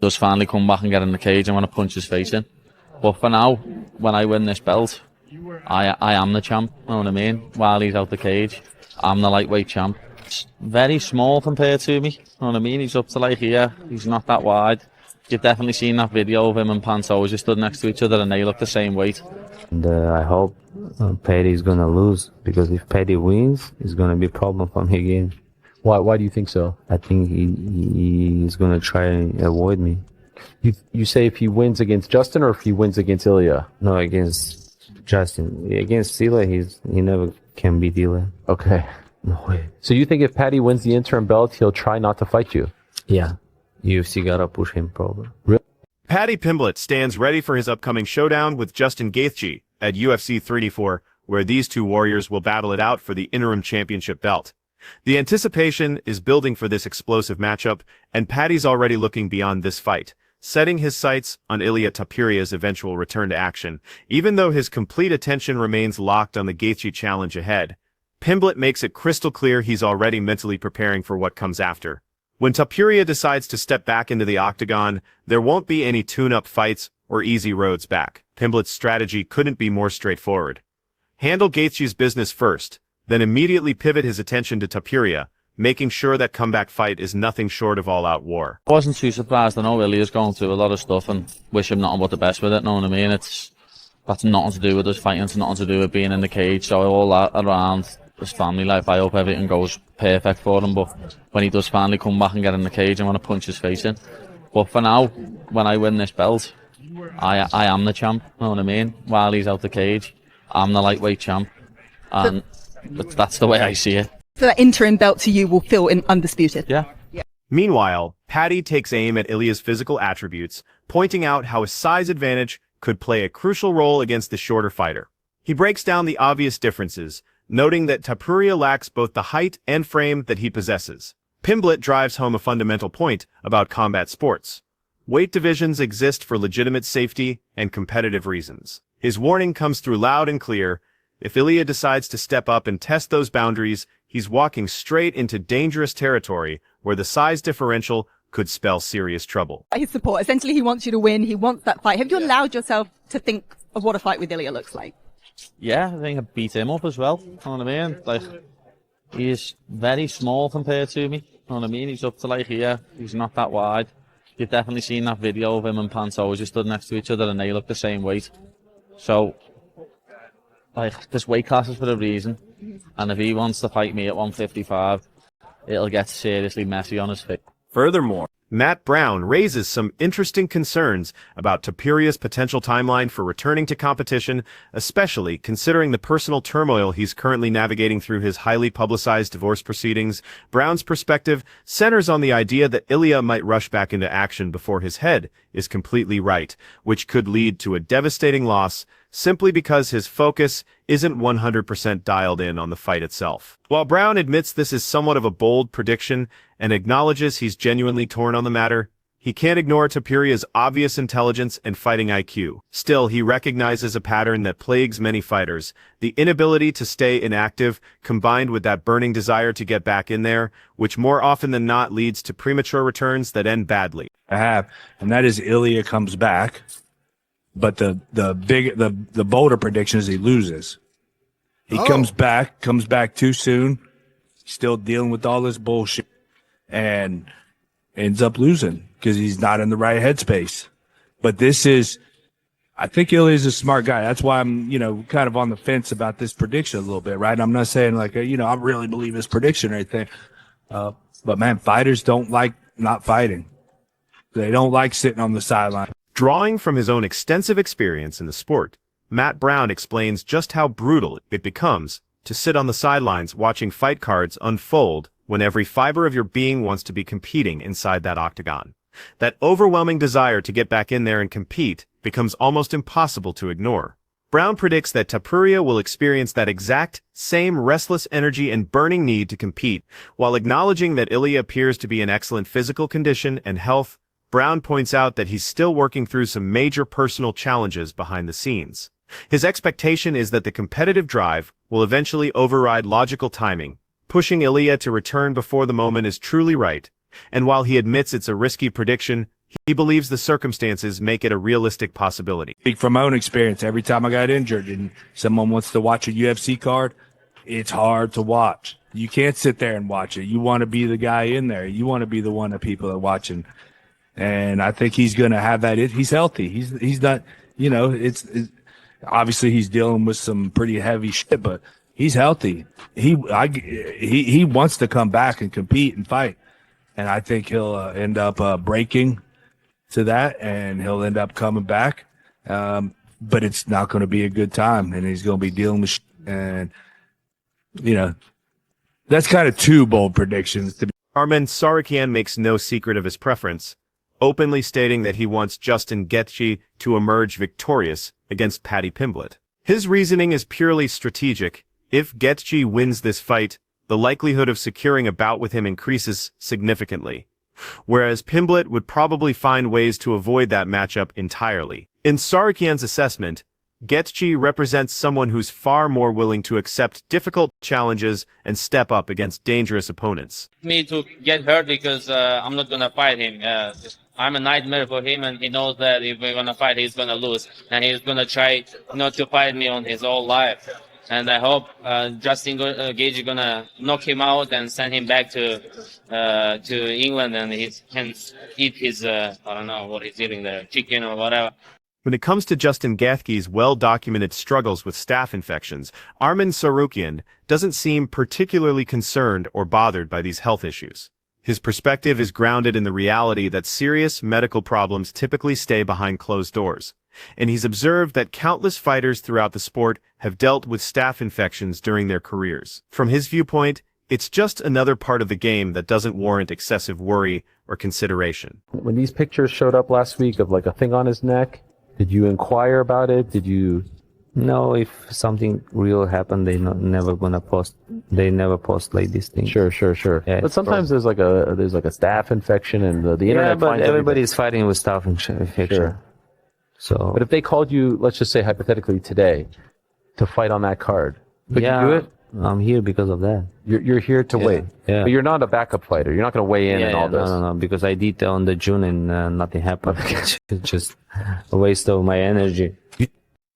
Does finally come back and get in the cage, I want to punch his face in. But for now, when I win this belt, I am the champ, you know what I mean? While he's out the cage, I'm the lightweight champ. It's very small compared to me, you know what I mean? He's up to like here, he's not that wide. You've definitely seen that video of him and Pantoja just stood next to each other and they look the same weight. And I hope Paddy is gonna lose, because if Paddy wins, it's gonna be a problem for me again. Why do you think so? I think he's gonna try and avoid me. You say if he wins against Justin or if he wins against Ilia? No, against Justin. Against Ilia, he never can beat Ilia. Okay. No way. So you think if Paddy wins the interim belt, he'll try not to fight you? Yeah. UFC gotta push him probably. Really? Paddy Pimblett stands ready for his upcoming showdown with Justin Gaethje at UFC 384, where these two warriors will battle it out for the interim championship belt. The anticipation is building for this explosive matchup, and Paddy's already looking beyond this fight, setting his sights on Ilia Topuria's eventual return to action, even though his complete attention remains locked on the Gaethje challenge ahead. Pimblett makes it crystal clear he's already mentally preparing for what comes after. When Topuria decides to step back into the octagon, there won't be any tune-up fights or easy roads back. Pimblett's strategy couldn't be more straightforward. Handle Gaethje's business first, then immediately pivot his attention to Topuria, making sure that comeback fight is nothing short of all-out war. I wasn't too surprised. I know Ilia's going through a lot of stuff and wish him nothing but the best with it, know what I mean? That's nothing to do with us fighting, it's nothing to do with being in the cage, so all that around his family life, I hope everything goes perfect for him, but when he does finally come back and get in the cage, I want to punch his face in. But for now, when I win this belt, I am the champ, you know what I mean? While he's out the cage, I'm the lightweight champ, and that's the way I see it. So that interim belt to you will feel undisputed? Yeah. Meanwhile, Paddy takes aim at Ilia's physical attributes, pointing out how a size advantage could play a crucial role against the shorter fighter. He breaks down the obvious differences, noting that Topuria lacks both the height and frame that he possesses. Pimblett drives home a fundamental point about combat sports. Weight divisions exist for legitimate safety and competitive reasons. His warning comes through loud and clear. If Ilia decides to step up and test those boundaries, he's walking straight into dangerous territory where the size differential could spell serious trouble. His support, essentially he wants you to win, he wants that fight. Have you allowed yourself to think of what a fight with Ilia looks like? Yeah, I think I beat him up as well, you know what I mean? Like, he's very small compared to me, you know what I mean? He's up to like here, he's not that wide. You've definitely seen that video of him and Pantoja just stood next to each other and they look the same weight. So, like, there's weight classes for a reason, and if he wants to fight me at 155, it'll get seriously messy on his feet. Furthermore, Matt Brown raises some interesting concerns about Topuria's potential timeline for returning to competition, especially considering the personal turmoil he's currently navigating through his highly publicized divorce proceedings. Brown's perspective centers on the idea that Ilia might rush back into action before his head is completely right, which could lead to a devastating loss simply because his focus isn't 100% dialed in on the fight itself. While Brown admits this is somewhat of a bold prediction and acknowledges he's genuinely torn on the matter, he can't ignore Topuria's obvious intelligence and fighting IQ. Still, he recognizes a pattern that plagues many fighters: the inability to stay inactive, combined with that burning desire to get back in there, which more often than not leads to premature returns that end badly. I have, and that is Ilia comes back. But the bolder prediction is he loses. He comes back too soon, still dealing with all this bullshit, and ends up losing because he's not in the right headspace. But I think Ilia is a smart guy. That's why I'm, kind of on the fence about this prediction a little bit, right? I'm not saying like, I really believe his prediction or anything. But man, fighters don't like not fighting. They don't like sitting on the sideline. Drawing from his own extensive experience in the sport, Matt Brown explains just how brutal it becomes to sit on the sidelines watching fight cards unfold when every fiber of your being wants to be competing inside that octagon. That overwhelming desire to get back in there and compete becomes almost impossible to ignore. Brown predicts that Topuria will experience that exact same restless energy and burning need to compete, while acknowledging that Ilia appears to be in excellent physical condition and health. Brown points out that he's still working through some major personal challenges behind the scenes. His expectation is that the competitive drive will eventually override logical timing, pushing Ilia to return before the moment is truly right. And while he admits it's a risky prediction, He believes the circumstances make it a realistic possibility. Speak from my own experience. Every time I got injured and someone wants to watch a UFC card, it's hard to watch. You can't sit there and watch it. You want to be the guy in there. You want to be the one that people are watching. And I think he's going to have that. He's healthy. He's not, it's obviously he's dealing with some pretty heavy shit, but he's healthy. He wants to come back and compete and fight. And I think he'll end up breaking to that, and he'll end up coming back. But it's not going to be a good time, and he's going to be dealing with and that's kind of two bold predictions. Armen Tsarukyan makes no secret of his preference, openly stating that he wants Justin Gaethje to emerge victorious against Paddy Pimblett. His reasoning is purely strategic. If Gaethje wins this fight, the likelihood of securing a bout with him increases significantly, whereas Pimblett would probably find ways to avoid that matchup entirely. In Tsarukyan's assessment, Gaethje represents someone who's far more willing to accept difficult challenges and step up against dangerous opponents. Me to get hurt because I'm not gonna fight him. I'm a nightmare for him, and he knows that if we're gonna fight, he's gonna lose, and he's gonna try not to fight me on his whole life. And I hope Justin Gaethje gonna knock him out and send him back to England, and he can eat his I don't know what he's eating there, chicken or whatever. When it comes to Justin Gaethje's well-documented struggles with staph infections, Armen Tsarukyan doesn't seem particularly concerned or bothered by these health issues. His perspective is grounded in the reality that serious medical problems typically stay behind closed doors, and he's observed that countless fighters throughout the sport have dealt with staph infections during their careers. From his viewpoint, it's just another part of the game that doesn't warrant excessive worry or consideration. When these pictures showed up last week of like a thing on his neck, did you inquire about it? Did you? No, if something real happened, never post like this thing. Sure. Yeah, But sometimes there's like a staph infection, and the yeah, internet. but finds everybody's fighting with staph infection. Sure. So, But if they called you, let's just say hypothetically today, to fight on that card, could you do it? I'm here because of that. You're here to wait. Yeah. But you're not a backup fighter. You're not going to weigh in and all this. No, because I did on the June and nothing happened. It's just a waste of my energy.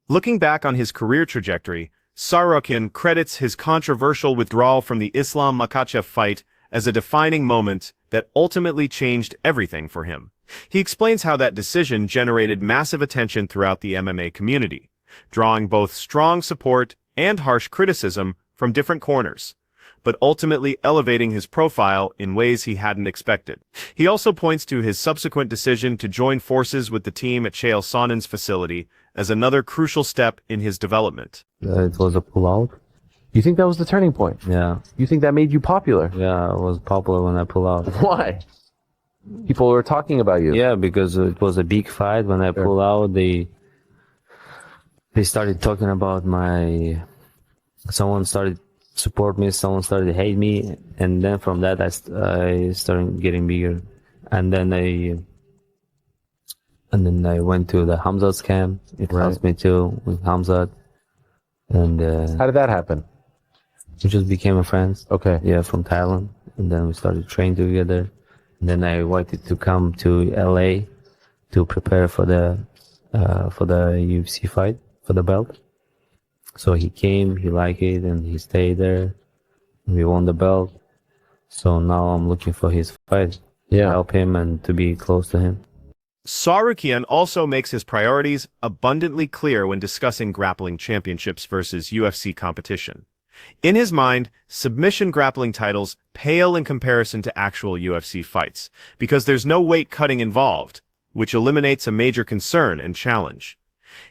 Looking back on his career trajectory, Tsarukyan credits his controversial withdrawal from the Islam Makhachev fight as a defining moment that ultimately changed everything for him. He explains how that decision generated massive attention throughout the MMA community, drawing both strong support and harsh criticism from different corners, but ultimately elevating his profile in ways he hadn't expected. He also points to his subsequent decision to join forces with the team at Chael Sonnen's facility as another crucial step in his development. It was a pullout. You think that was the turning point? Yeah. You think that made you popular? Yeah, I was popular when I pulled out. Why? People were talking about you. Yeah, because it was a big fight. When I pulled out, they started talking about someone started support me, someone started hate me, and then from that I started getting bigger. And then I went to the Hamzat's camp. It helped me too with Hamzat. And How did that happen? we just became friends. Okay. Yeah, from Thailand. And then we started training together. And then I wanted to come to LA to prepare for the UFC fight, for the belt. So he came, he liked it, and he stayed there. We won the belt. So now I'm looking for his fight. Yeah. Help him and to be close to him. Tsarukyan also makes his priorities abundantly clear when discussing grappling championships versus UFC competition. In his mind, submission grappling titles pale in comparison to actual UFC fights, because there's no weight cutting involved, which eliminates a major concern and challenge.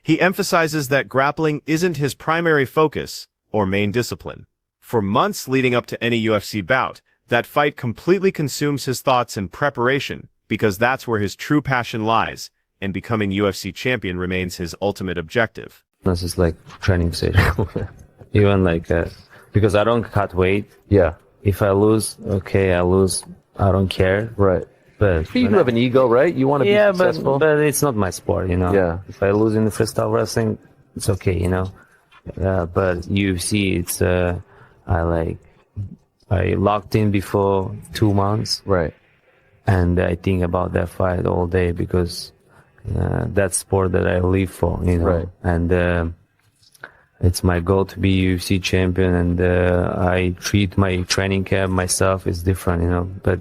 He emphasizes that grappling isn't his primary focus or main discipline. For months leading up to any UFC bout, that fight completely consumes his thoughts and preparation, because that's where his true passion lies, and becoming UFC champion remains his ultimate objective. This is like training session. Even like, because I don't cut weight. Yeah. If I lose, okay, I lose. I don't care. Right. But You do have an ego, right? You want to be successful. but it's not my sport, Yeah. If I lose in the freestyle wrestling, it's okay, But UFC, it's I locked in before 2 months. Right. and I think about that fight all day because that's sport that I live for, you know. Right. And it's my goal to be UFC champion, and I treat my training camp myself is different, you know. But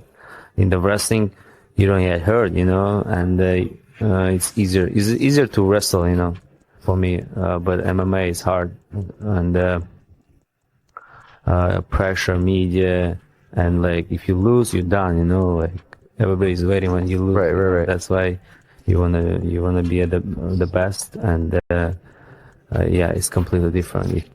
in the wrestling, you don't get hurt, you know, and it's easier to wrestle, you know, for me. But MMA is hard, and pressure, media, and like if you lose, you're done, you know. Like everybody's waiting when you lose. Right. That's why you wanna be at the best, and yeah, it's completely different.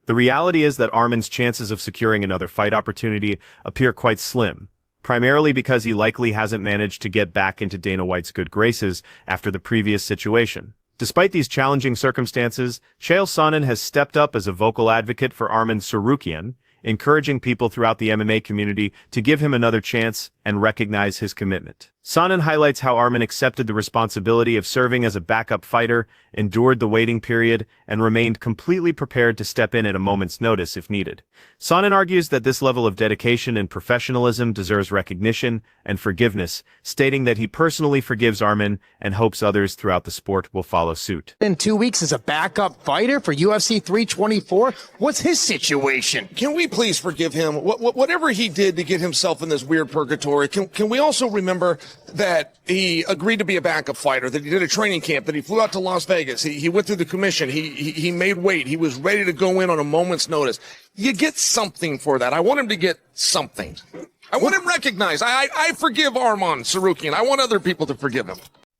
The reality is that Arman's chances of securing another fight opportunity appear quite slim, primarily because he likely hasn't managed to get back into Dana White's good graces after the previous situation. Despite these challenging circumstances, Chael Sonnen has stepped up as a vocal advocate for Arman Tsarukyan, encouraging people throughout the MMA community to give him another chance and recognize his commitment. Sonnen highlights how Arman accepted the responsibility of serving as a backup fighter, endured the waiting period, and remained completely prepared to step in at a moment's notice if needed. Sonnen argues that this level of dedication and professionalism deserves recognition and forgiveness, stating that he personally forgives Arman and hopes others throughout the sport will follow suit. In 2 weeks as a backup fighter for UFC 324, what's his situation? Can we please forgive him? Whatever he did to get himself in this weird purgatory, can we also remember that he agreed to be a backup fighter, that he did a training camp, that he flew out to Las Vegas, he went through the commission, he made weight, he was ready to go in on a moment's notice. You get something for that. I want him to get something. I want him recognized. I forgive Arman Tsarukyan. I want other people to forgive him.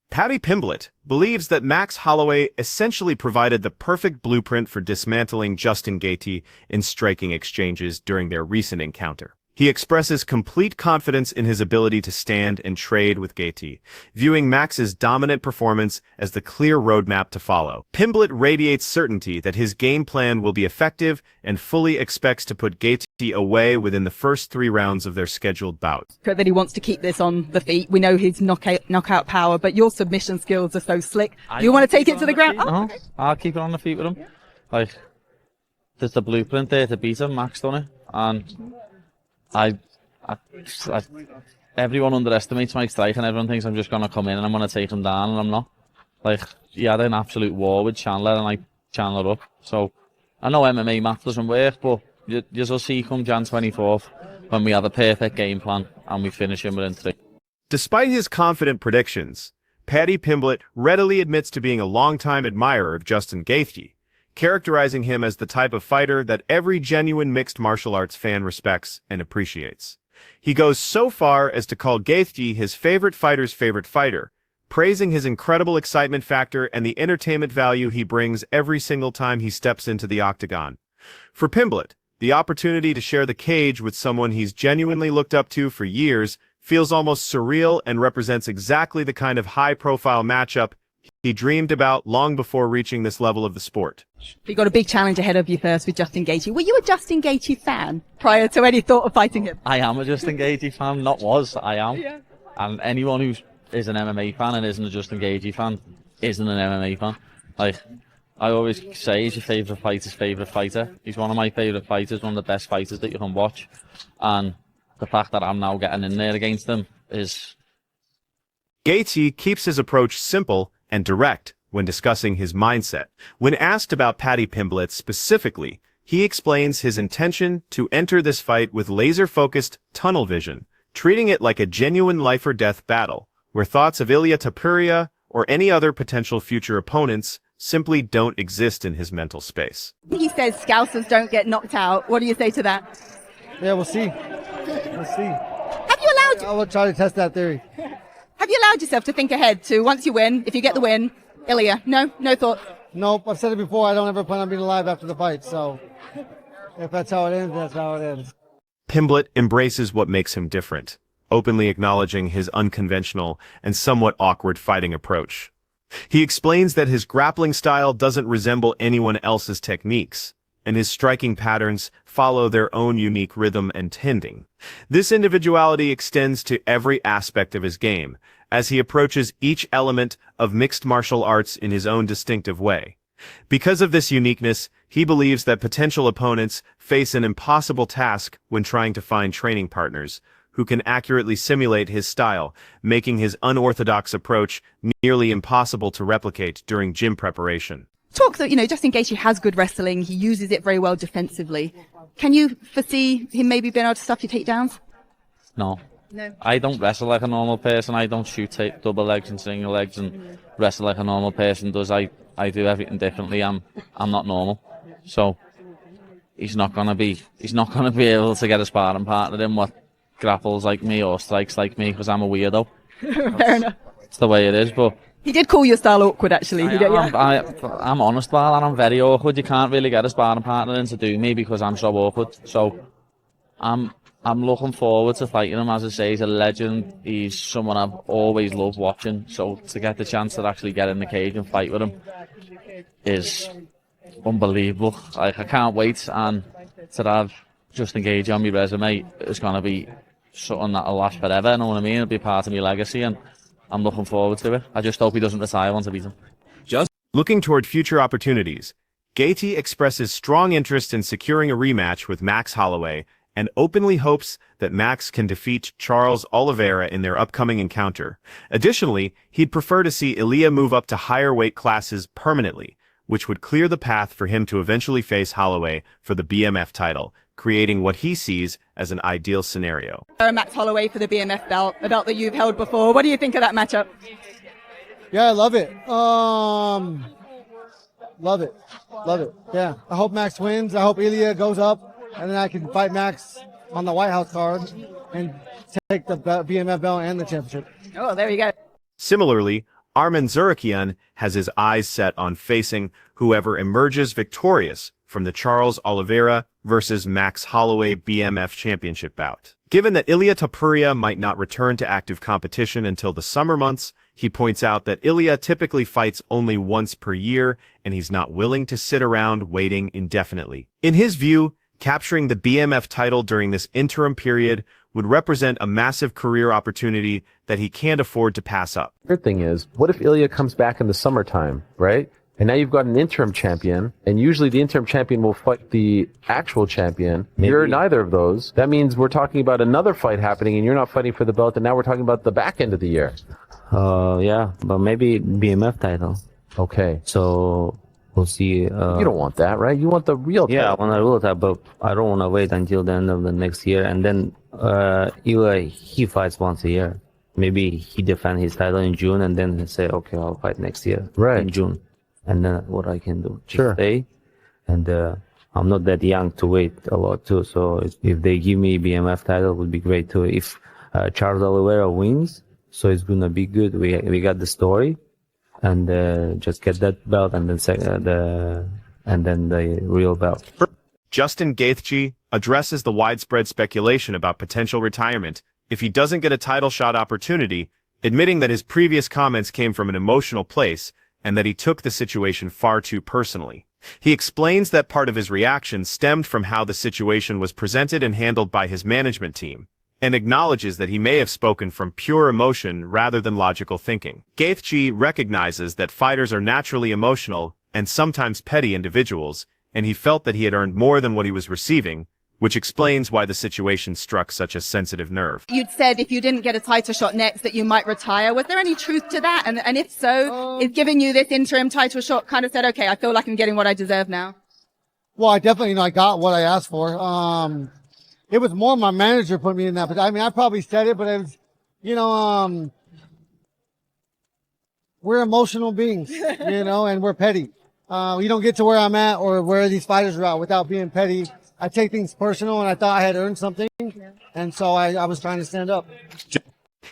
Paddy Pimblett believes that Max Holloway essentially provided the perfect blueprint for dismantling Justin Gaethje in striking exchanges during their recent encounter. He expresses complete confidence in his ability to stand and trade with Gaethje, viewing Max's dominant performance as the clear roadmap to follow. Pimblett radiates certainty that his game plan will be effective and fully expects to put Gaethje away within the first 3 rounds of their scheduled bout. That he wants to keep this on the feet. We know his knockout power, but your submission skills are so slick. You want to take it to the ground? Oh, okay. I'll keep it on the feet with him. Yeah. Like, there's the blueprint there to beat him. Max done it, and I everyone underestimates my strike, and everyone thinks I'm just gonna come in and I'm gonna take him down, and I'm not. Like, he had an absolute war with Chandler, and I Chandler up. So I know MMA math doesn't work, but you'll see come Jan 24th when we have a perfect game plan and we finish him within 3. Despite his confident predictions, Paddy Pimblett readily admits to being a longtime admirer of Justin Gaethje, characterizing him as the type of fighter that every genuine mixed martial arts fan respects and appreciates. He goes so far as to call Gaethje his favorite fighter's favorite fighter, praising his incredible excitement factor and the entertainment value he brings every single time he steps into the octagon. For Pimblett, the opportunity to share the cage with someone he's genuinely looked up to for years feels almost surreal and represents exactly the kind of high-profile matchup he dreamed about long before reaching this level of the sport. You've got a big challenge ahead of you first with Justin Gaethje. Were you a Justin Gaethje fan prior to any thought of fighting him? I am a Justin Gaethje fan, I am. Yeah. And anyone who is an MMA fan and isn't a Justin Gaethje fan isn't an MMA fan. Like, I always say, he's your favourite fighter's favourite fighter. He's one of my favourite fighters, one of the best fighters that you can watch. And the fact that I'm now getting in there against him is... Gaethje keeps his approach simple and direct when discussing his mindset. When asked about Paddy Pimblett specifically, he explains his intention to enter this fight with laser-focused tunnel vision, treating it like a genuine life-or-death battle, where thoughts of Ilia Topuria or any other potential future opponents simply don't exist in his mental space. He says Scousers don't get knocked out. What do you say to that? Yeah, we'll see. We'll see. Have you allowed... I will try to test that theory. Have you allowed yourself to think ahead to once you win, if you get the win, Ilia? No thought? Nope, I've said it before, I don't ever plan on being alive after the fight, so if that's how it ends, that's how it ends. Pimblett embraces what makes him different, openly acknowledging his unconventional and somewhat awkward fighting approach. He explains that his grappling style doesn't resemble anyone else's techniques, and his striking patterns follow their own unique rhythm and tending. This individuality extends to every aspect of his game, as he approaches each element of mixed martial arts in his own distinctive way. Because of this uniqueness, he believes that potential opponents face an impossible task when trying to find training partners, who can accurately simulate his style, making his unorthodox approach nearly impossible to replicate during gym preparation. Talk that, Justin Gaethje has good wrestling. He uses it very well defensively. Can you foresee him maybe being able to stop your takedowns? No. No. I don't wrestle like a normal person. I don't shoot double legs and single legs and wrestle like a normal person does. I do everything differently. I'm not normal. So he's not gonna be able to get a sparring partner in what grapples like me or strikes like me because I'm a weirdo. Fair enough. It's the way it is, but He did call your style awkward, actually. I'm honest, Val, and I'm very awkward. You can't really get a sparring partner in to do me because I'm so awkward. So I'm looking forward to fighting him. As I say, he's a legend. He's someone I've always loved watching. So to get the chance to actually get in the cage and fight with him is unbelievable. Like, I can't wait. And to have Justin Gaethje on my resume is going to be something that'll last forever. You know what I mean? It'll be part of my legacy, and I'm looking forward to it. I just hope he doesn't retire once I beat him. Looking toward future opportunities, Gaethje expresses strong interest in securing a rematch with Max Holloway and openly hopes that Max can defeat Charles Oliveira in their upcoming encounter. Additionally, he'd prefer to see Ilia move up to higher weight classes permanently, which would clear the path for him to eventually face Holloway for the BMF title, creating what he sees as an ideal scenario. Max Holloway for the BMF belt, a belt that you've held before. What do you think of that matchup? Yeah, I love it. Love it. Yeah, I hope Max wins. I hope Ilia goes up, and then I can fight Max on the White House card and take the BMF belt and the championship. Oh, there you go. Similarly, Arman Zurikian has his eyes set on facing whoever emerges victorious from the Charles Oliveira versus Max Holloway BMF championship bout. Given that Ilia Topuria might not return to active competition until the summer months, he points out that Ilia typically fights only once per year, and he's not willing to sit around waiting indefinitely. In his view, capturing the BMF title during this interim period would represent a massive career opportunity that he can't afford to pass up. Third thing is, what if Ilia comes back in the summertime, right? And now you've got an interim champion, and usually the interim champion will fight the actual champion. Maybe. You're neither of those. That means we're talking about another fight happening, and you're not fighting for the belt, and now we're talking about the back end of the year. Yeah, but maybe BMF title. Okay. So we'll see. You don't want that, right? You want the real title. Yeah, I want a real title, but I don't want to wait until the end of the next year. And then Ilia, he fights once a year. Maybe he defend his title in June, and then he say, okay, I'll fight next year in June. And then what I can do, just stay. And I'm not that young to wait a lot too. So if they give me BMF title, it would be great too. If Charles Oliveira wins, so it's gonna be good. We got the story, and just get that belt, and then the real belt. Justin Gaethje addresses the widespread speculation about potential retirement if he doesn't get a title shot opportunity, admitting that his previous comments came from an emotional place and that he took the situation far too personally. He explains that part of his reaction stemmed from how the situation was presented and handled by his management team, and acknowledges that he may have spoken from pure emotion rather than logical thinking. Gaethje recognizes that fighters are naturally emotional and sometimes petty individuals, and he felt that he had earned more than what he was receiving, which explains why the situation struck such a sensitive nerve. You'd said if you didn't get a title shot next that you might retire. Was there any truth to that? And if so, is giving you this interim title shot kind of said, okay, I feel like I'm getting what I deserve now? Well, I definitely, I got what I asked for. It was more my manager put me in that, but I mean, I probably said it, but it was, we're emotional beings, and we're petty. You don't get to where I'm at or where these fighters are at without being petty. I take things personal, and I thought I had earned something, and so I was trying to stand up.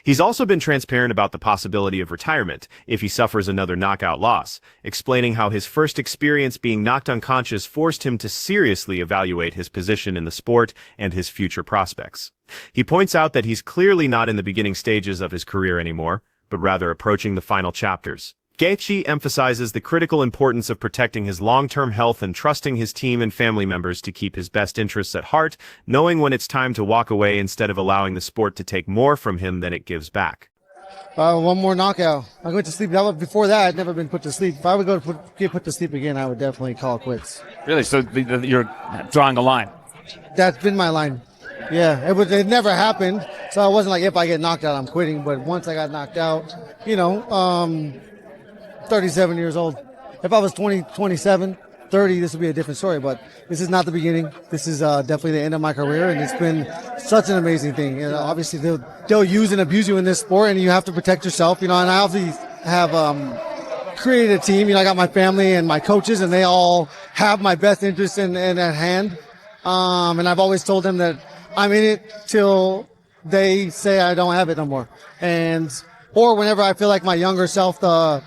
He's also been transparent about the possibility of retirement if he suffers another knockout loss, explaining how his first experience being knocked unconscious forced him to seriously evaluate his position in the sport and his future prospects. He points out that he's clearly not in the beginning stages of his career anymore, but rather approaching the final chapters. Gaethje emphasizes the critical importance of protecting his long-term health and trusting his team and family members to keep his best interests at heart, knowing when it's time to walk away instead of allowing the sport to take more from him than it gives back. One more knockout. I went to sleep. Before that, I'd never been put to sleep. If I would get put to sleep again, I would definitely call it quits. Really? So you're drawing a line? That's been my line. Yeah, it never happened. So it wasn't like if I get knocked out, I'm quitting. But once I got knocked out, 37 years old. If I was 20, 27, 30, this would be a different story. But this is not the beginning. This is definitely the end of my career, and it's been such an amazing thing. Obviously, they'll use and abuse you in this sport, and you have to protect yourself. And I obviously have created a team. I got my family and my coaches, and they all have my best interest in at hand. And I've always told them that I'm in it till they say I don't have it no more. Or whenever I feel like my younger self, the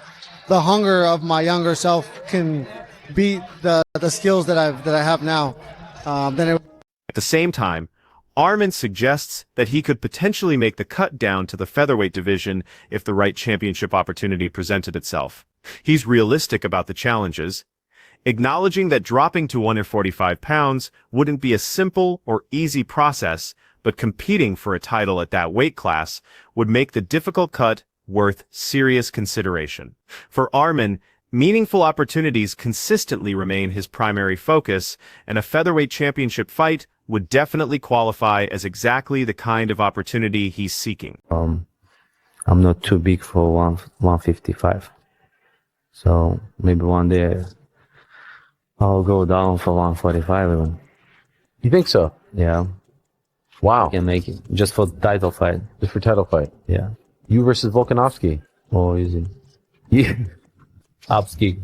hunger of my younger self can beat the skills that I have now. At the same time, Arman suggests that he could potentially make the cut down to the featherweight division if the right championship opportunity presented itself. He's realistic about the challenges, acknowledging that dropping to 145 pounds wouldn't be a simple or easy process, but competing for a title at that weight class would make the difficult cut worth serious consideration. For Arman, meaningful opportunities consistently remain his primary focus, and a featherweight championship fight would definitely qualify as exactly the kind of opportunity he's seeking. I'm not too big for 155. So maybe one day I'll go down for 145 even. You think so? Yeah. Wow. I can make it. Just for title fight. Just for title fight? Yeah. You versus Volkanovski. Oh, easy. Yeah. Upskick.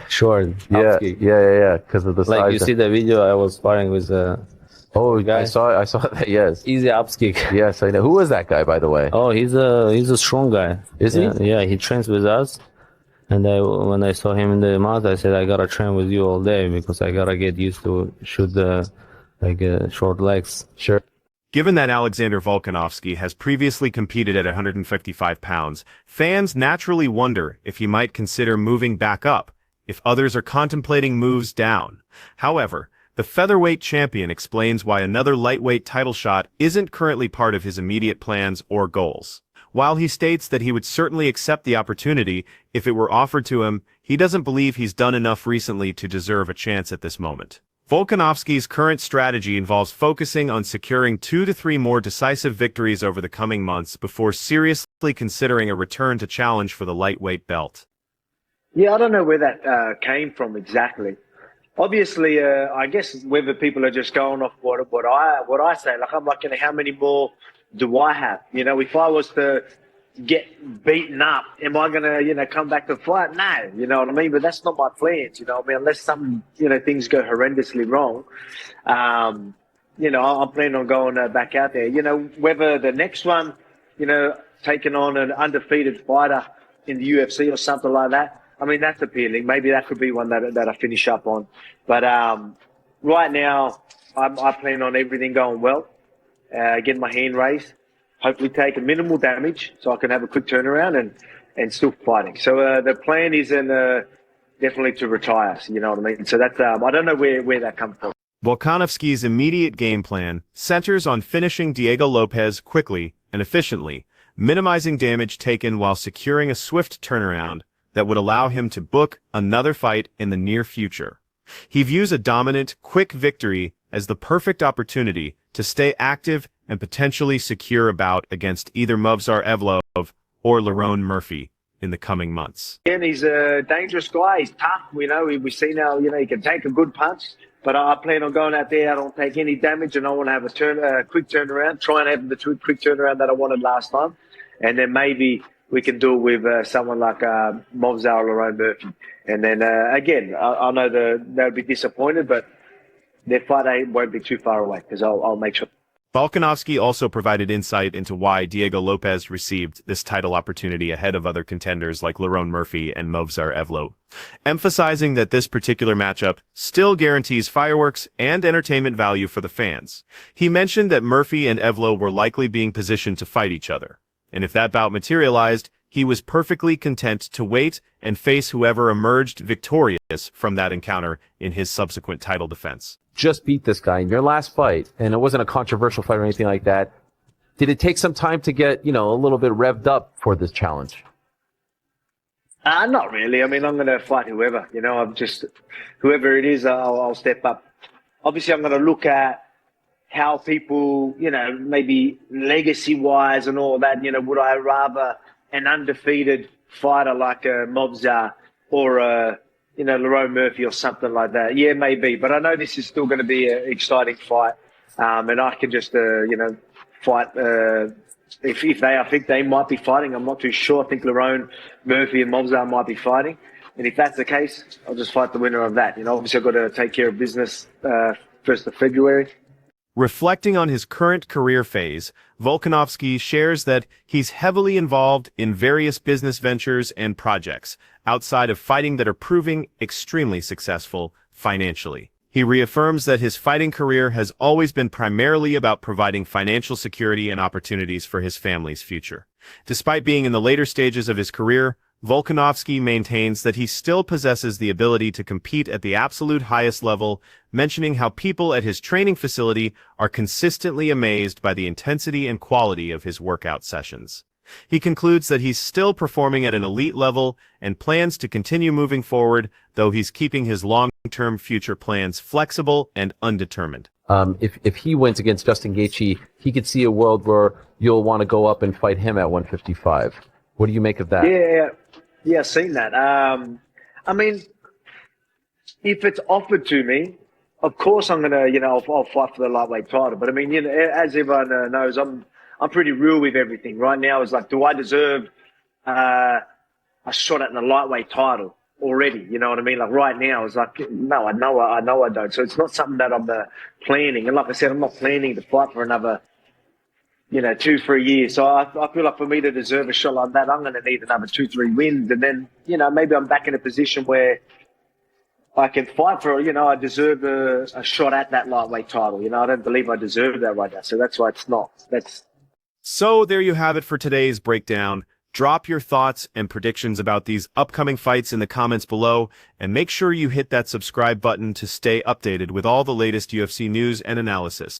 Short. Yeah, upskick. yeah. Because of the size. Like you see the video, I was sparring with guy. I saw that. Yes. Easy upskick. Yes, I know. Who was that guy, by the way? Oh, he's a strong guy. Is he? he? Yeah, he trains with us. And when I saw him in the mat, I said I gotta train with you all day because I gotta get used to shoot the short legs. Sure. Given that Alexander Volkanovski has previously competed at 155 pounds, fans naturally wonder if he might consider moving back up, if others are contemplating moves down. However, the featherweight champion explains why another lightweight title shot isn't currently part of his immediate plans or goals. While he states that he would certainly accept the opportunity if it were offered to him, he doesn't believe he's done enough recently to deserve a chance at this moment. Volkanovski's current strategy involves focusing on securing 2 to 3 more decisive victories over the coming months before seriously considering a return to challenge for the lightweight belt. Yeah, I don't know where that came from exactly. Obviously, I guess whether people are just going off what I say, like I'm like, how many more do I have? If I was to get beaten up, am I gonna, come back to fight? No, you know what I mean? But that's not my plans, unless some, things go horrendously wrong. I'm planning on going back out there. Whether the next one, taking on an undefeated fighter in the UFC or something like that, I mean, that's appealing. Maybe that could be one that I finish up on. But right now, I plan on everything going well, getting my hand raised, hopefully take a minimal damage so I can have a quick turnaround and still fighting. So the plan is definitely to retire, you know what I mean? So that's I don't know where that comes from. Volkanovski's immediate game plan centers on finishing Diego Lopez quickly and efficiently, minimizing damage taken while securing a swift turnaround that would allow him to book another fight in the near future. He views a dominant, quick victory as the perfect opportunity to stay active and potentially secure a bout against either Movsar Evloev or Lerone Murphy in the coming months. And he's a dangerous guy. He's tough. We see now, he can take a good punch. But I plan on going out there. I don't take any damage, and I want to have a quick turnaround. Try and have the quick turnaround that I wanted last time, and then maybe we can do it with someone like Movsar or Lerone Murphy. And then again, I know they'll be disappointed, but their fight won't be too far away because I'll make sure. Volkanovski also provided insight into why Diego Lopez received this title opportunity ahead of other contenders like Lerone Murphy and Movsar Evloev, emphasizing that this particular matchup still guarantees fireworks and entertainment value for the fans. He mentioned that Murphy and Evloev were likely being positioned to fight each other, and if that bout materialized, he was perfectly content to wait and face whoever emerged victorious from that encounter in his subsequent title defense. Just beat this guy in your last fight, and it wasn't a controversial fight or anything like that. Did it take some time to get, a little bit revved up for this challenge? Not really. I mean, I'm going to fight whoever. Whoever it is, I'll step up. Obviously, I'm going to look at how people, maybe legacy-wise and all that, would I rather an undefeated fighter like a Mobzar or a, Lerone Murphy or something like that? Yeah, maybe. But I know this is still going to be an exciting fight. And I can just, fight. If they, I think they might be fighting. I'm not too sure. I think Lerone Murphy and Mobzar might be fighting. And if that's the case, I'll just fight the winner of that. Obviously I've got to take care of business 1st of February. Reflecting on his current career phase, Volkanovski shares that he's heavily involved in various business ventures and projects outside of fighting that are proving extremely successful financially. He reaffirms that his fighting career has always been primarily about providing financial security and opportunities for his family's future. Despite being in the later stages of his career, Volkanovski maintains that he still possesses the ability to compete at the absolute highest level, mentioning how people at his training facility are consistently amazed by the intensity and quality of his workout sessions. He concludes that he's still performing at an elite level and plans to continue moving forward, though he's keeping his long-term future plans flexible and undetermined. If he wins against Justin Gaethje, he could see a world where you'll want to go up and fight him at 155. What do you make of that? Yeah, I've seen that. I mean, if it's offered to me, of course I'm gonna, I'll fight for the lightweight title. But I mean, as everyone knows, I'm pretty real with everything. Right now, it's like, do I deserve a shot at the lightweight title already? You know what I mean? Like right now, it's like, no, I know I don't. So it's not something that I'm planning. And like I said, I'm not planning to fight for another 2-3 years. So I feel like for me to deserve a shot like that, I'm going to need another 2-3 wins. And then, maybe I'm back in a position where I can fight for, I deserve a shot at that lightweight title. I don't believe I deserve that right now. So that's why it's not. So there you have it for today's breakdown. Drop your thoughts and predictions about these upcoming fights in the comments below, and make sure you hit that subscribe button to stay updated with all the latest UFC news and analysis.